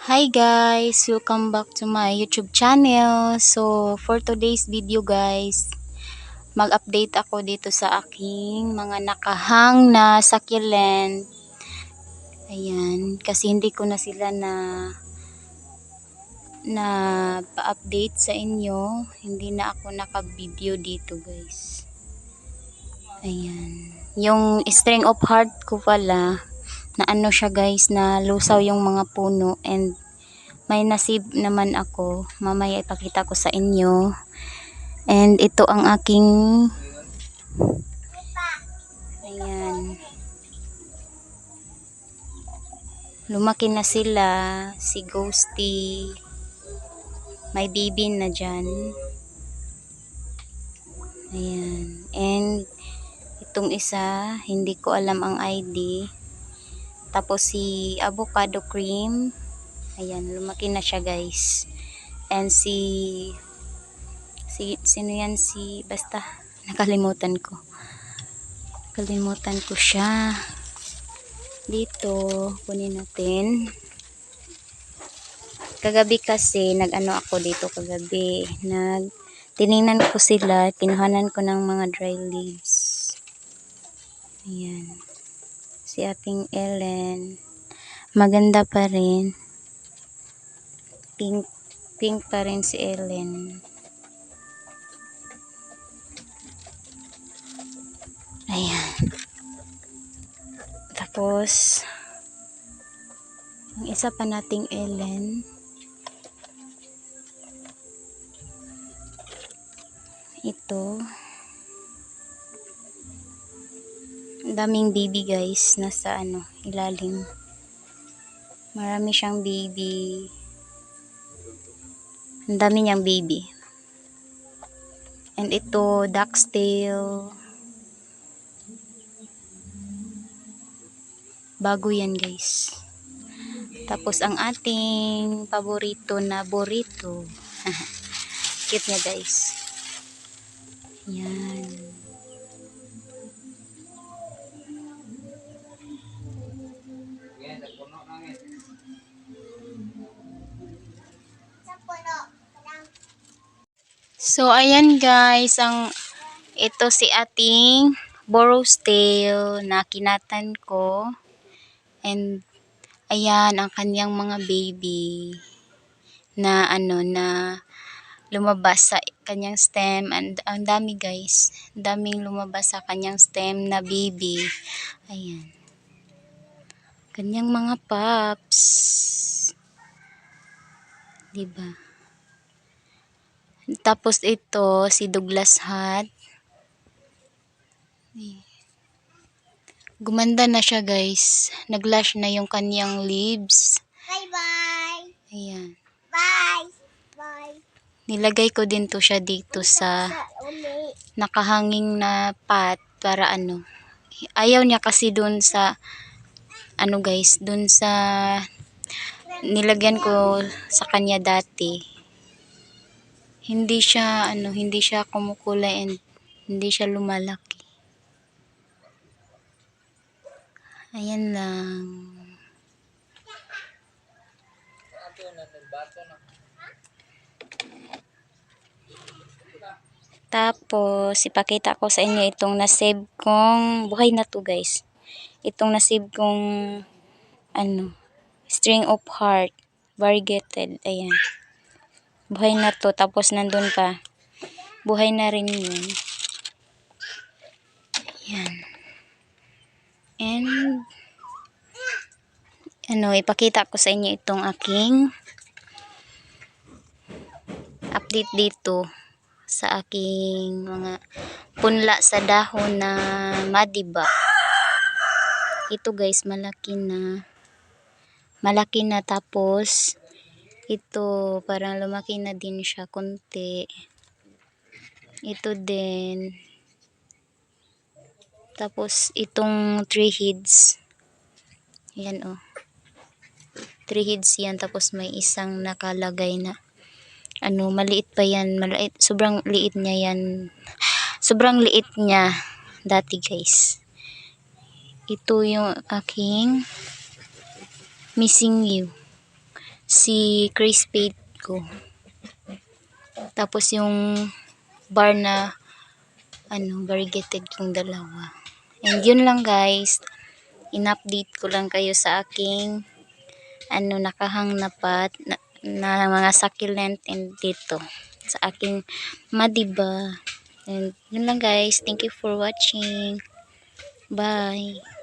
Hi guys, welcome back to my YouTube channel. So for today's video guys, mag-update ako dito sa aking mga nakahang na succulent. Ayan, kasi hindi ko na sila na pa-update sa inyo. Hindi na ako naka-video dito guys. Ayan, yung string of heart ko pala na ano siya guys, na lusaw yung mga puno, and may nasib naman ako, mamaya ipakita ko sa inyo. And ito ang aking, ayan, lumaki na sila. Si Ghosty may baby na dyan, ayan. And itong isa hindi ko alam ang ID. Tapos si avocado cream, ayan, lumaki na siya guys. And sino yan, basta nakalimutan ko siya. Dito kunin natin. Kagabi kasi nag-ano ako dito kagabi, tiningnan ko sila, kinuhanan ko ng mga dry leaves. Ayan, si ating Ellen, maganda pa rin, pink pa rin si Ellen. Ayan, tapos ang isa pa nating Ellen, ito, daming baby guys, nasa ilalim, marami siyang baby, ang dami niyang baby. And ito, ducktail, bago yan guys. Tapos ang ating paborito na burrito, cute niya guys. Yan, so ayan guys, ito si ating Burro's tail na kinatan ko. And ayan ang kanyang mga baby na na lumabas sa kanyang stem. And ang dami guys, daming lumabas sa kanyang stem na baby. Ayan, kanyang mga pups, diba? Tapos ito si Douglas hat, gumanda na siya guys, naglash na yung kanyang leaves. Bye bye. Ayan, Bye. Bye. nilagay ko din to siya dito sa nakahanging na pot para ayaw niya kasi dun sa guys, dun sa nilagyan ko sa kanya dati, hindi siya kumukulay and hindi siya lumalaki. Ayan lang. Tapos ipakita ko sa inyo itong nasave kong, buhay na to guys, itong nasave kong string of heart variegated. Ayan, buhay na to. Tapos nandun pa, buhay na rin yun. Ayan. And ipakita ko sa inyo itong aking update dito sa aking mga punla sa dahon na madiba. Ito guys, malaki na, tapos ito parang lumaki na din siya konti. Ito din. Tapos itong 3 heads, yan 3 heads yan. Tapos may isang nakalagay na maliit pa yan, sobrang liit niya yan, sobrang liit niya dati guys. Ito yung aking missing you, si crispy ko. Tapos yung bar na variegated yung dalawa. And yun lang guys. In-update ko lang kayo sa aking nakahang na pot na mga succulent and dito sa aking madiba. And yun lang guys. Thank you for watching. Bye.